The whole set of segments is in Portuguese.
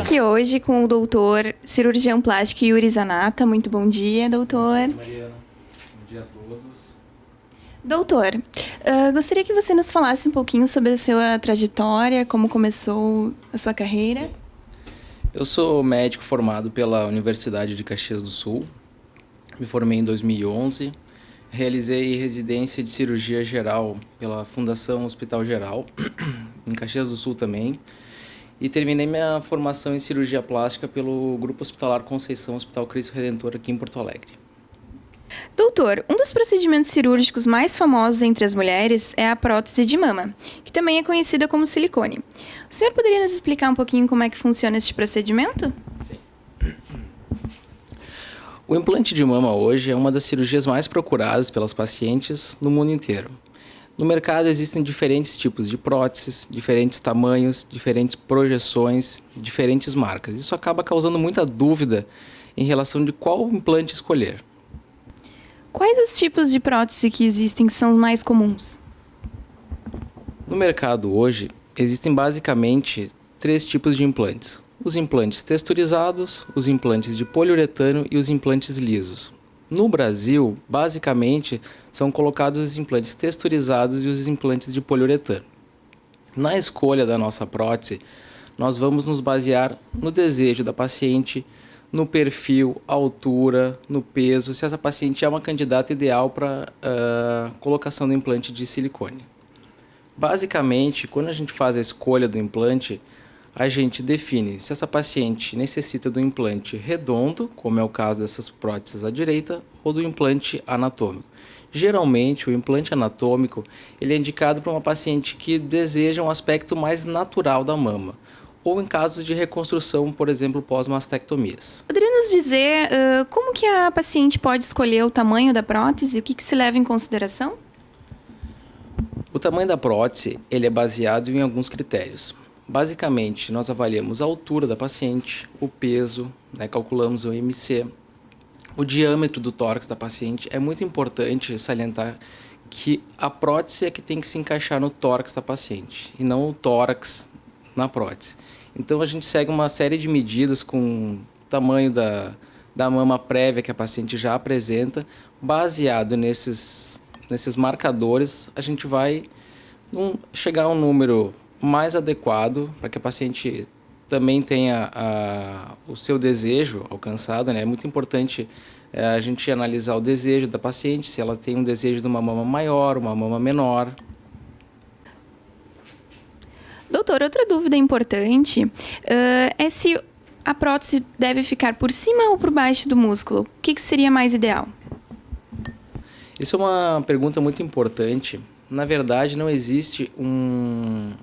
aqui hoje com o doutor cirurgião plástico Yuri Zanata. Muito bom dia, doutor. Mariana, bom dia a todos. Doutor, gostaria que você nos falasse um pouquinho sobre a sua trajetória, como começou a sua carreira. Eu sou médico formado pela Universidade de Caxias do Sul. Me formei em 2011. Realizei residência de cirurgia geral pela Fundação Hospital Geral, em Caxias do Sul também. E terminei minha formação em cirurgia plástica pelo Grupo Hospitalar Conceição Hospital Cristo Redentor aqui em Porto Alegre. Doutor, um dos procedimentos cirúrgicos mais famosos entre as mulheres é a prótese de mama, que também é conhecida como silicone. O senhor poderia nos explicar um pouquinho como é que funciona este procedimento? Sim. O implante de mama hoje é uma das cirurgias mais procuradas pelas pacientes no mundo inteiro. No mercado existem diferentes tipos de próteses, diferentes tamanhos, diferentes projeções, diferentes marcas. Isso acaba causando muita dúvida em relação de qual implante escolher. Quais os tipos de prótese que existem que são os mais comuns? No mercado hoje, existem basicamente 3 tipos de implantes. Os implantes texturizados, os implantes de poliuretano e os implantes lisos. No Brasil, basicamente, são colocados os implantes texturizados e os implantes de poliuretano. Na escolha da nossa prótese, nós vamos nos basear no desejo da paciente, no perfil, altura, no peso, se essa paciente é uma candidata ideal para colocação do implante de silicone. Basicamente, quando a gente faz a escolha do implante, a gente define se essa paciente necessita do implante redondo, como é o caso dessas próteses à direita, ou do implante anatômico. Geralmente, o implante anatômico ele é indicado para uma paciente que deseja um aspecto mais natural da mama, ou em casos de reconstrução, por exemplo, pós-mastectomias. Poderia nos dizer como que a paciente pode escolher o tamanho da prótese? O que se leva em consideração? O tamanho da prótese ele é baseado em alguns critérios. Basicamente, nós avaliamos a altura da paciente, o peso, calculamos o IMC, o diâmetro do tórax da paciente. É muito importante salientar que a prótese é que tem que se encaixar no tórax da paciente e não o tórax na prótese. Então, a gente segue uma série de medidas com o tamanho da mama prévia que a paciente já apresenta. Baseado nesses marcadores, a gente vai chegar a um número mais adequado para que a paciente também tenha o seu desejo alcançado, né? É muito importante a gente analisar o desejo da paciente, se ela tem um desejo de uma mama maior, uma mama menor. Doutor, outra dúvida importante é se a prótese deve ficar por cima ou por baixo do músculo. O que seria mais ideal? Isso é uma pergunta muito importante. Na verdade, não existe um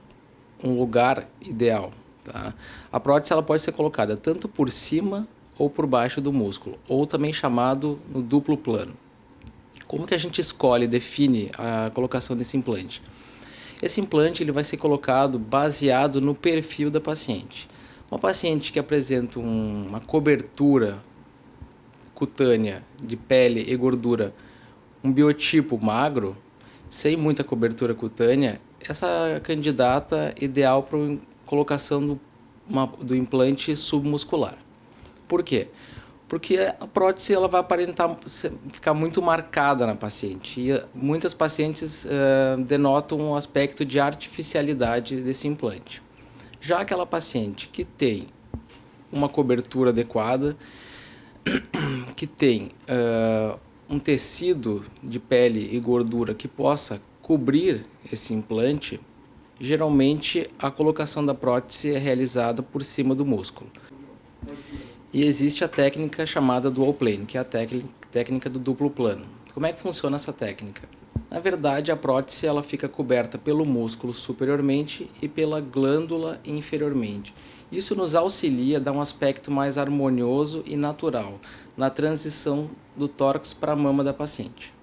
lugar ideal. Tá? A prótese ela pode ser colocada tanto por cima ou por baixo do músculo, ou também chamado no duplo plano. Como que a gente escolhe, define a colocação desse implante? Esse implante ele vai ser colocado baseado no perfil da paciente. Uma paciente que apresenta uma cobertura cutânea de pele e gordura, um biotipo magro, sem muita cobertura cutânea, essa candidata ideal para a colocação do implante submuscular. Por quê? Porque a prótese ela vai aparentar ficar muito marcada na paciente. E muitas pacientes denotam um aspecto de artificialidade desse implante. Já aquela paciente que tem uma cobertura adequada, que tem um tecido de pele e gordura que possa cobrir esse implante, geralmente a colocação da prótese é realizada por cima do músculo. E existe a técnica chamada dual plane, que é a técnica do duplo plano. Como é que funciona essa técnica? Na verdade, a prótese ela fica coberta pelo músculo superiormente e pela glândula inferiormente. Isso nos auxilia a dar um aspecto mais harmonioso e natural na transição do tórax para a mama da paciente.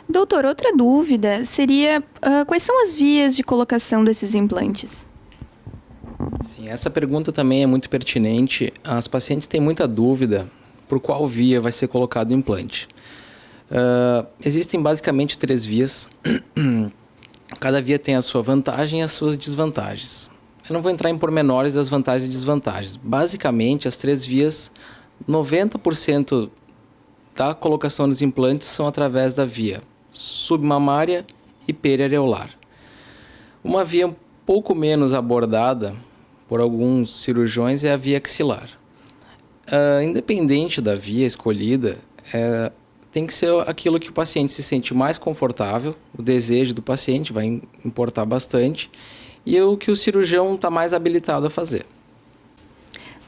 Doutor, outra dúvida seria quais são as vias de colocação desses implantes? Sim, essa pergunta também é muito pertinente. As pacientes têm muita dúvida por qual via vai ser colocado o implante. Existem basicamente 3 vias. Cada via tem a sua vantagem e as suas desvantagens. Eu não vou entrar em pormenores das vantagens e desvantagens. Basicamente, as 3 vias, 90% da colocação dos implantes são através da via submamária e periareolar. Uma via um pouco menos abordada por alguns cirurgiões é a via axilar. Independente da via escolhida, tem que ser aquilo que o paciente se sente mais confortável, o desejo do paciente vai importar bastante, e o que o cirurgião está mais habilitado a fazer.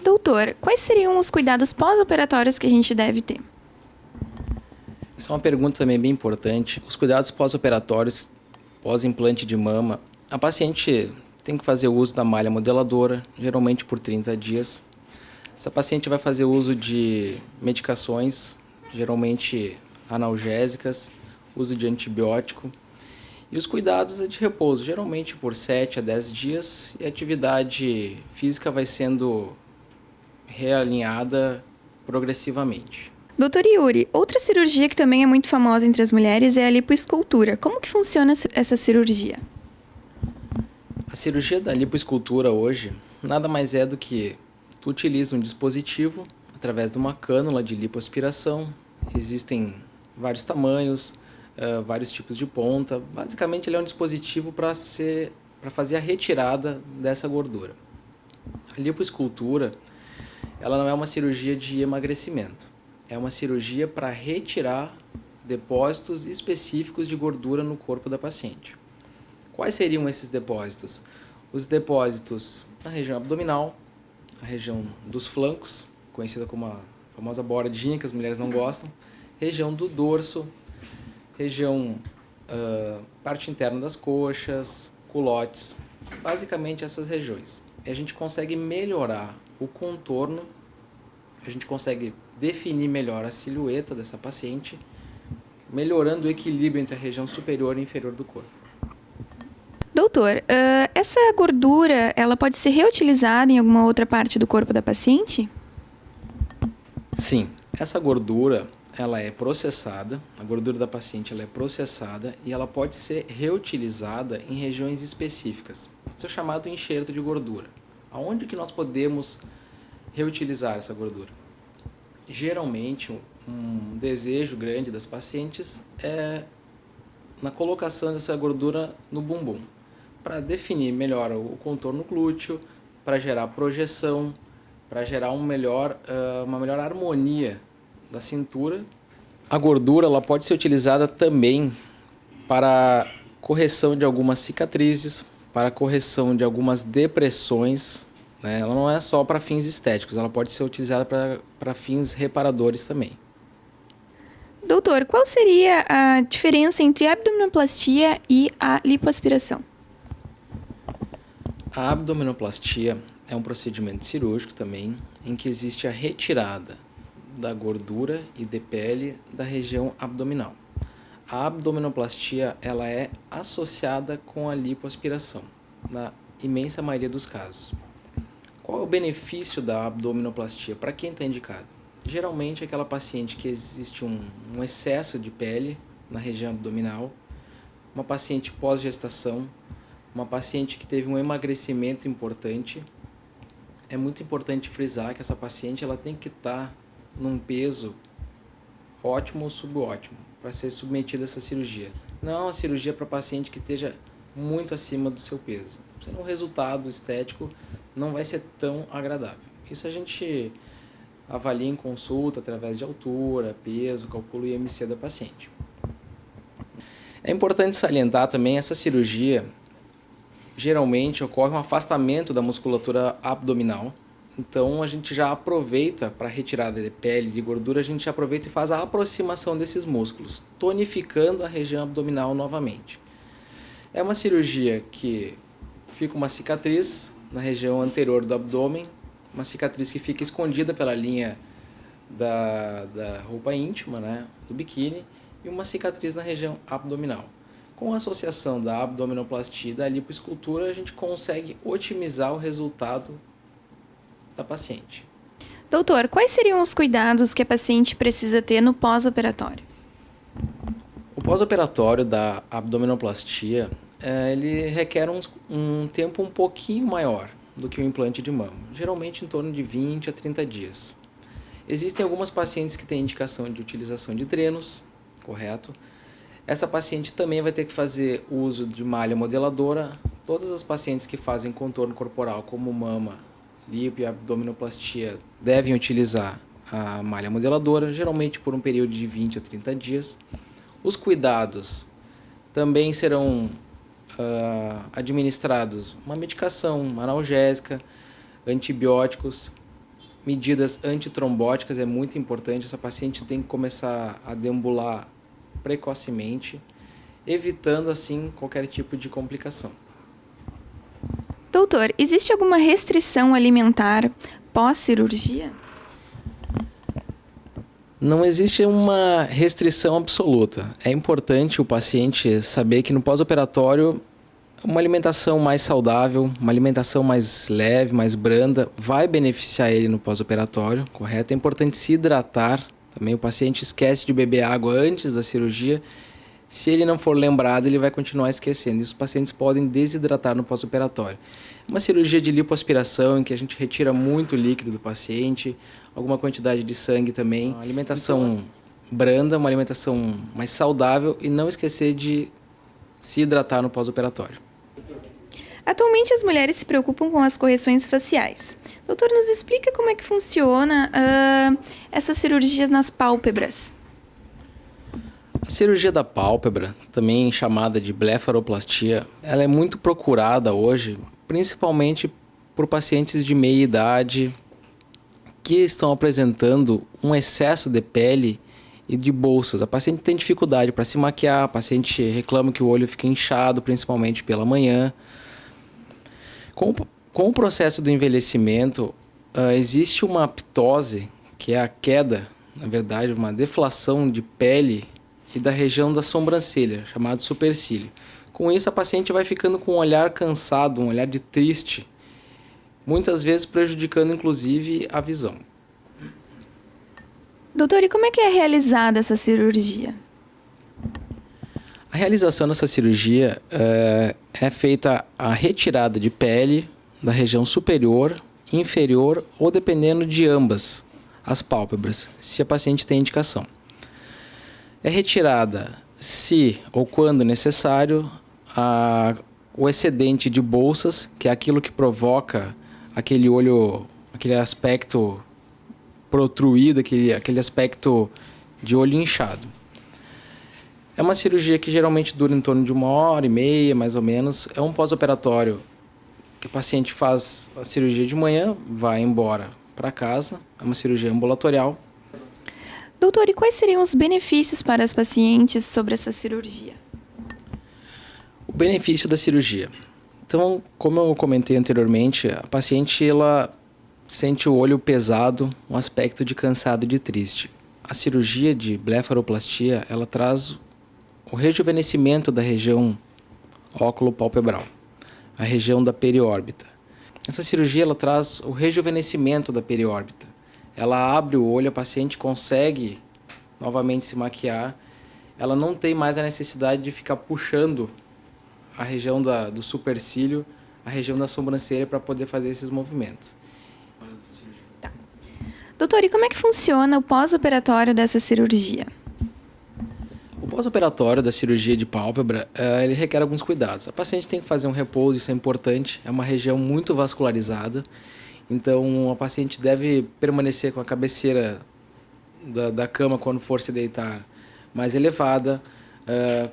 Doutor, quais seriam os cuidados pós-operatórios que a gente deve ter? Essa é uma pergunta também bem importante. Os cuidados pós-operatórios, pós-implante de mama, a paciente tem que fazer uso da malha modeladora, geralmente por 30 dias. Essa paciente vai fazer uso de medicações, geralmente analgésicas, uso de antibiótico. E os cuidados é de repouso, geralmente por 7 a 10 dias, e a atividade física vai sendo realinhada progressivamente. Doutor Yuri, outra cirurgia que também é muito famosa entre as mulheres é a lipoescultura. Como que funciona essa cirurgia? A cirurgia da lipoescultura hoje nada mais é do que tu utiliza um dispositivo através de uma cânula de lipoaspiração. Existem vários tamanhos, vários tipos de ponta. Basicamente, ele é um dispositivo para fazer a retirada dessa gordura. A lipoescultura, ela não é uma cirurgia de emagrecimento. É uma cirurgia para retirar depósitos específicos de gordura no corpo da paciente. Quais seriam esses depósitos? Os depósitos na região abdominal, a região dos flancos, conhecida como a famosa bordinha, que as mulheres não gostam, região do dorso, região, parte interna das coxas, culotes, basicamente essas regiões. E a gente consegue melhorar o contorno, a gente consegue definir melhor a silhueta dessa paciente, melhorando o equilíbrio entre a região superior e inferior do corpo. Doutor, essa gordura, ela pode ser reutilizada em alguma outra parte do corpo da paciente? Sim, essa gordura, ela é processada, a gordura da paciente ela é processada e ela pode ser reutilizada em regiões específicas. Isso é chamado enxerto de gordura. Aonde que nós podemos reutilizar essa gordura? Geralmente, um desejo grande das pacientes é na colocação dessa gordura no bumbum, para definir melhor o contorno glúteo, para gerar projeção, para gerar uma melhor harmonia da cintura. A gordura ela pode ser utilizada também para correção de algumas cicatrizes, para correção de algumas depressões, né? Ela não é só para fins estéticos, ela pode ser utilizada para fins reparadores também. Doutor, qual seria a diferença entre a abdominoplastia e a lipoaspiração? A abdominoplastia é um procedimento cirúrgico também, em que existe a retirada da gordura e de pele da região abdominal. A abdominoplastia ela é associada com a lipoaspiração, na imensa maioria dos casos. Qual é o benefício da abdominoplastia? Para quem está indicado? Geralmente aquela paciente que existe um excesso de pele na região abdominal, uma paciente pós-gestação, uma paciente que teve um emagrecimento importante. É muito importante frisar que essa paciente ela tem que estar num peso ótimo ou subótimo para ser submetida a essa cirurgia. Não é uma cirurgia para paciente que esteja muito acima do seu peso. Sendo um resultado estético não vai ser tão agradável. Isso a gente avalia em consulta através de altura, peso, calcula o IMC da paciente. É importante salientar também essa cirurgia. Geralmente ocorre um afastamento da musculatura abdominal, então a gente já aproveita para retirada de pele, de gordura, a gente já aproveita e faz a aproximação desses músculos, tonificando a região abdominal novamente. É uma cirurgia que fica uma cicatriz na região anterior do abdômen, uma cicatriz que fica escondida pela linha da roupa íntima, né, do biquíni, e uma cicatriz na região abdominal. Com a associação da abdominoplastia e da lipoescultura, a gente consegue otimizar o resultado da paciente. Doutor, quais seriam os cuidados que a paciente precisa ter no pós-operatório? O pós-operatório da abdominoplastia ele requer um tempo um pouquinho maior do que o implante de mama, geralmente em torno de 20 a 30 dias. Existem algumas pacientes que têm indicação de utilização de drenos, correto? Essa paciente também vai ter que fazer uso de malha modeladora. Todas as pacientes que fazem contorno corporal, como mama, lipo e abdominoplastia, devem utilizar a malha modeladora, geralmente por um período de 20 a 30 dias. Os cuidados também serão administrados uma medicação analgésica, antibióticos, medidas antitrombóticas, é muito importante. Essa paciente tem que começar a deambular precocemente, evitando assim qualquer tipo de complicação. Doutor, existe alguma restrição alimentar pós-cirurgia? Não existe uma restrição absoluta. É importante o paciente saber que no pós-operatório uma alimentação mais saudável, uma alimentação mais leve, mais branda, vai beneficiar ele no pós-operatório, correto? É importante se hidratar também. O paciente esquece de beber água antes da cirurgia. Se ele não for lembrado, ele vai continuar esquecendo. E os pacientes podem desidratar no pós-operatório. Uma cirurgia de lipoaspiração, em que a gente retira muito líquido do paciente, alguma quantidade de sangue também. Uma alimentação branda, uma alimentação mais saudável e não esquecer de se hidratar no pós-operatório. Atualmente as mulheres se preocupam com as correções faciais. Doutor, nos explica como é que funciona essa cirurgia nas pálpebras. A cirurgia da pálpebra, também chamada de blefaroplastia, ela é muito procurada hoje, principalmente por pacientes de meia idade que estão apresentando um excesso de pele e de bolsas. A paciente tem dificuldade para se maquiar, a paciente reclama que o olho fica inchado, principalmente pela manhã. Com o processo do envelhecimento, existe uma ptose, que é a queda, na verdade, uma deflação de pele e da região da sobrancelha, chamado supercílio. Com isso, a paciente vai ficando com um olhar cansado, um olhar de triste, muitas vezes prejudicando, inclusive, a visão. Doutor, e como é que é realizada essa cirurgia? A realização dessa cirurgia é feita a retirada de pele da região superior, inferior ou dependendo de ambas as pálpebras, se a paciente tem indicação. É retirada, se ou quando necessário, o excedente de bolsas, que é aquilo que provoca aquele olho, aquele aspecto protruído, aquele aspecto de olho inchado. É uma cirurgia que geralmente dura em torno de 1h30, mais ou menos. É um pós-operatório que o paciente faz a cirurgia de manhã, vai embora para casa. É uma cirurgia ambulatorial. Doutor, e quais seriam os benefícios para as pacientes sobre essa cirurgia? O benefício da cirurgia. Então, como eu comentei anteriormente, a paciente ela sente o olho pesado, um aspecto de cansado e de triste. A cirurgia de blefaroplastia, ela traz o rejuvenescimento da região óculo-palpebral, a região da periórbita. Essa cirurgia ela traz o rejuvenescimento da periórbita. Ela abre o olho, a paciente consegue novamente se maquiar. Ela não tem mais a necessidade de ficar puxando a região do supercílio, a região da sobrancelha para poder fazer esses movimentos. Tá. Doutor, e como é que funciona o pós-operatório dessa cirurgia? O pós-operatório da cirurgia de pálpebra, ele requer alguns cuidados. A paciente tem que fazer um repouso, isso é importante. É uma região muito vascularizada, então a paciente deve permanecer com a cabeceira da cama quando for se deitar mais elevada,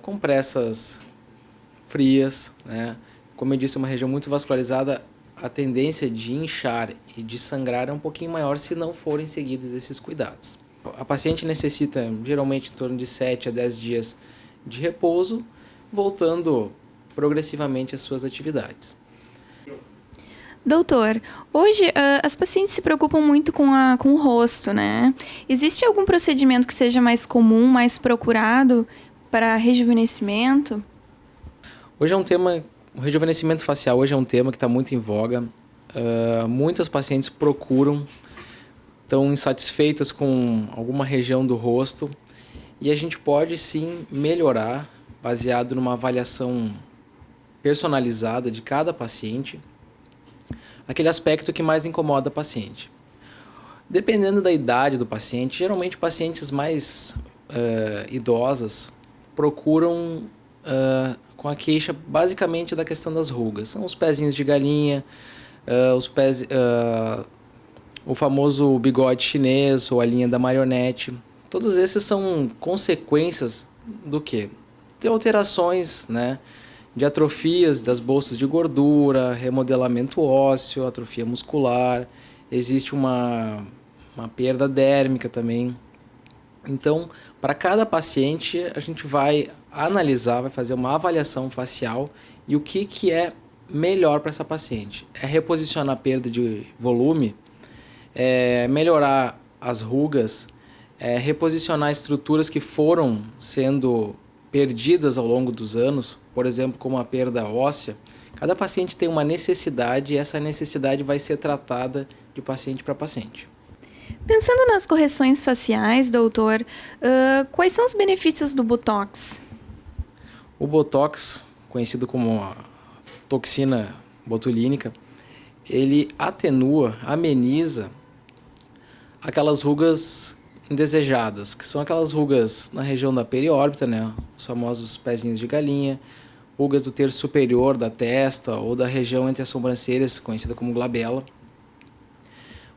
compressas frias, né? Como eu disse, é uma região muito vascularizada, a tendência de inchar e de sangrar é um pouquinho maior se não forem seguidos esses cuidados. A paciente necessita geralmente em torno de 7 a 10 dias de repouso, voltando progressivamente às suas atividades. Doutor, hoje as pacientes se preocupam muito com o rosto, né? Existe algum procedimento que seja mais comum, mais procurado para rejuvenescimento? Hoje é um tema, o rejuvenescimento facial hoje é um tema que está muito em voga. Muitas pacientes procuram, estão insatisfeitas com alguma região do rosto e a gente pode sim melhorar baseado numa avaliação personalizada de cada paciente, aquele aspecto que mais incomoda o paciente. Dependendo da idade do paciente, geralmente pacientes mais idosas procuram com a queixa basicamente da questão das rugas. São os pezinhos de galinha, o famoso bigode chinês ou a linha da marionete. Todos esses são consequências do quê? De alterações, né? De atrofias das bolsas de gordura, remodelamento ósseo, atrofia muscular, existe uma perda dérmica também. Então, para cada paciente, a gente vai analisar, vai fazer uma avaliação facial e o que é melhor para essa paciente. É reposicionar a perda de volume, é melhorar as rugas, é reposicionar estruturas que foram sendo perdidas ao longo dos anos, por exemplo, como a perda óssea. Cada paciente tem uma necessidade e essa necessidade vai ser tratada de paciente para paciente. Pensando nas correções faciais, doutor, quais são os benefícios do Botox? O Botox, conhecido como a toxina botulínica, ele atenua, ameniza aquelas rugas indesejadas, que são aquelas rugas na região da periórbita, né? Os famosos pezinhos de galinha, rugas do terço superior da testa ou da região entre as sobrancelhas, conhecida como glabela.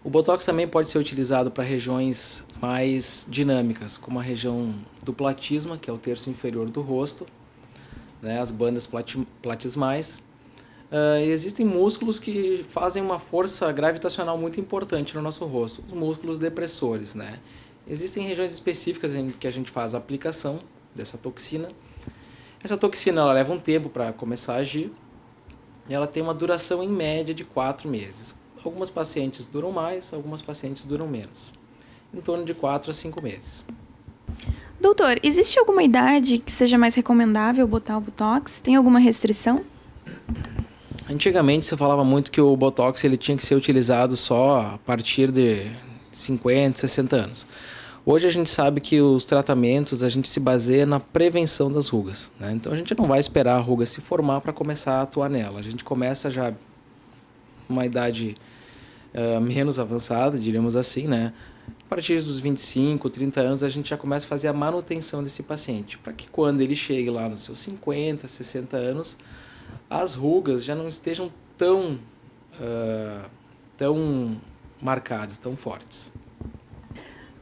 O Botox também pode ser utilizado para regiões mais dinâmicas, como a região do platisma, que é o terço inferior do rosto, né, as bandas platismais. Existem músculos que fazem uma força gravitacional muito importante no nosso rosto, os músculos depressores, né? Existem regiões específicas em que a gente faz a aplicação dessa toxina. Essa toxina ela leva um tempo para começar a agir e ela tem uma duração em média de 4 meses. Algumas pacientes duram mais, algumas pacientes duram menos. Em torno de 4 a 5 meses. Doutor, existe alguma idade que seja mais recomendável botar o Botox? Tem alguma restrição? Antigamente se falava muito que o Botox ele tinha que ser utilizado só a partir de 50, 60 anos. Hoje a gente sabe que os tratamentos a gente se baseia na prevenção das rugas, né? Então a gente não vai esperar a ruga se formar para começar a atuar nela. A gente começa já uma idade menos avançada, diríamos assim, né? A partir dos 25, 30 anos, a gente já começa a fazer a manutenção desse paciente, para que quando ele chegue lá nos seus 50, 60 anos, as rugas já não estejam tão marcadas, tão fortes.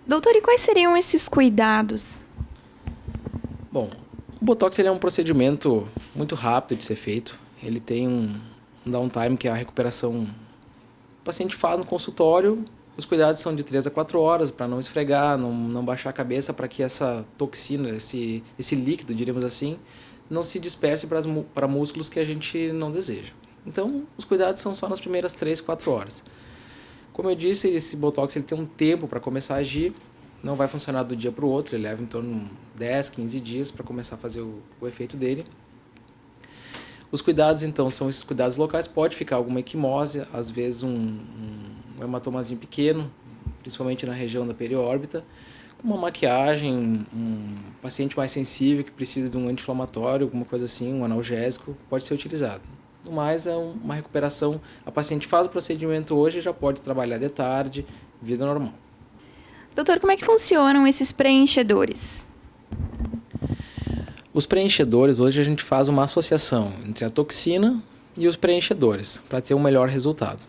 Doutor, e quais seriam esses cuidados? Bom, o Botox ele é um procedimento muito rápido de ser feito. Ele tem um downtime, que é a recuperação. O paciente faz no consultório, os cuidados são de 3 a 4 horas para não esfregar, não baixar a cabeça, para que essa toxina, esse líquido, diríamos assim, não se disperse para músculos que a gente não deseja. Então, os cuidados são só nas primeiras 3, 4 horas. Como eu disse, esse Botox ele tem um tempo para começar a agir, não vai funcionar do dia para o outro, ele leva em torno de 10, 15 dias para começar a fazer o efeito dele. Os cuidados, então, são esses cuidados locais. Pode ficar alguma equimose, às vezes um hematomazinho pequeno, principalmente na região da periórbita. Uma maquiagem, um paciente mais sensível que precisa de um anti-inflamatório, alguma coisa assim, um analgésico, pode ser utilizado. No mais, é uma recuperação. A paciente faz o procedimento hoje e já pode trabalhar de tarde, vida normal. Doutor, como é que funcionam esses preenchedores? Os preenchedores, hoje a gente faz uma associação entre a toxina e os preenchedores, para ter um melhor resultado.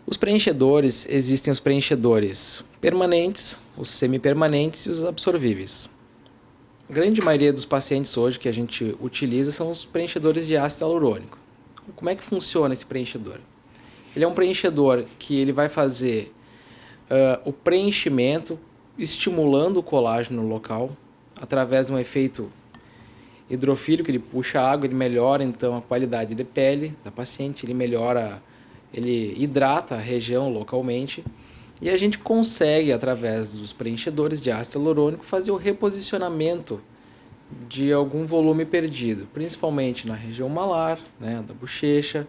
Os preenchedores, existem os preenchedores permanentes, os semipermanentes e os absorvíveis. A grande maioria dos pacientes hoje que a gente utiliza são os preenchedores de ácido hialurônico. Como é que funciona esse preenchedor? Ele é um preenchedor que ele vai fazer o preenchimento, estimulando o colágeno no local, através de um efeito hidrofílico, ele puxa água, ele melhora então a qualidade de pele da paciente, ele hidrata a região localmente e a gente consegue, através dos preenchedores de ácido hialurônico, fazer o reposicionamento de algum volume perdido, principalmente na região malar, né, da bochecha,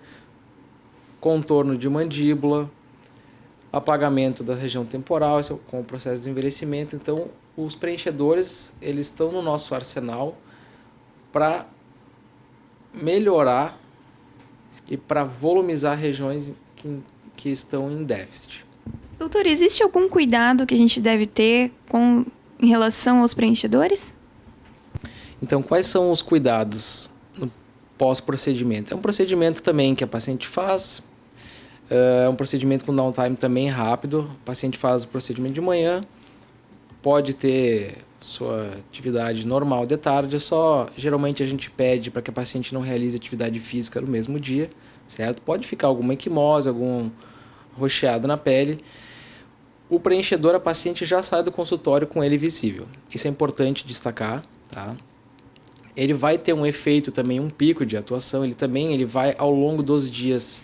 contorno de mandíbula, apagamento da região temporal, com o processo de envelhecimento. Então, os preenchedores eles estão no nosso arsenal para melhorar e para volumizar regiões que estão em déficit. Doutor, existe algum cuidado que a gente deve ter em relação aos preenchedores? Então, quais são os cuidados no pós-procedimento? É um procedimento também que a paciente faz, é um procedimento com downtime também rápido. O paciente faz o procedimento de manhã, pode ter sua atividade normal de tarde, geralmente a gente pede para que a paciente não realize atividade física no mesmo dia, certo? Pode ficar alguma equimose, algum roxeado na pele. O preenchedor, a paciente já sai do consultório com ele visível. Isso é importante destacar, tá? Ele vai ter um efeito também, um pico de atuação, ele vai ao longo dos dias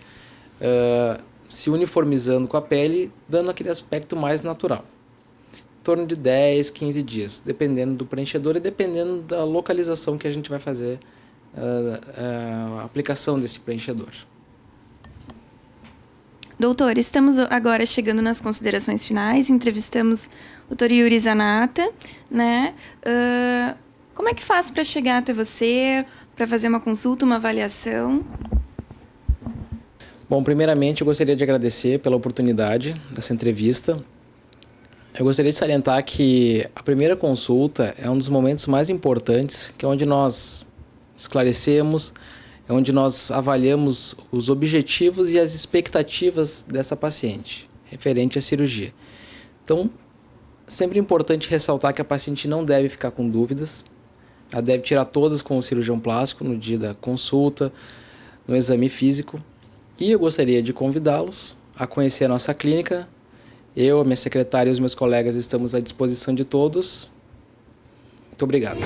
se uniformizando com a pele, dando aquele aspecto mais natural. Em torno de 10, 15 dias, dependendo do preenchedor e dependendo da localização que a gente vai fazer a aplicação desse preenchedor. Doutor, estamos agora chegando nas considerações finais, entrevistamos o Dr. Yuri Zanata, né? Como é que faz para chegar até você, para fazer uma consulta, uma avaliação? Bom, primeiramente eu gostaria de agradecer pela oportunidade dessa entrevista. Eu gostaria de salientar que a primeira consulta é um dos momentos mais importantes, que é onde nós esclarecemos, é onde nós avaliamos os objetivos e as expectativas dessa paciente, referente à cirurgia. Então, sempre é importante ressaltar que a paciente não deve ficar com dúvidas, ela deve tirar todas com o cirurgião plástico no dia da consulta, no exame físico. E eu gostaria de convidá-los a conhecer a nossa clínica. Eu, a minha secretária e os meus colegas estamos à disposição de todos. Muito obrigado.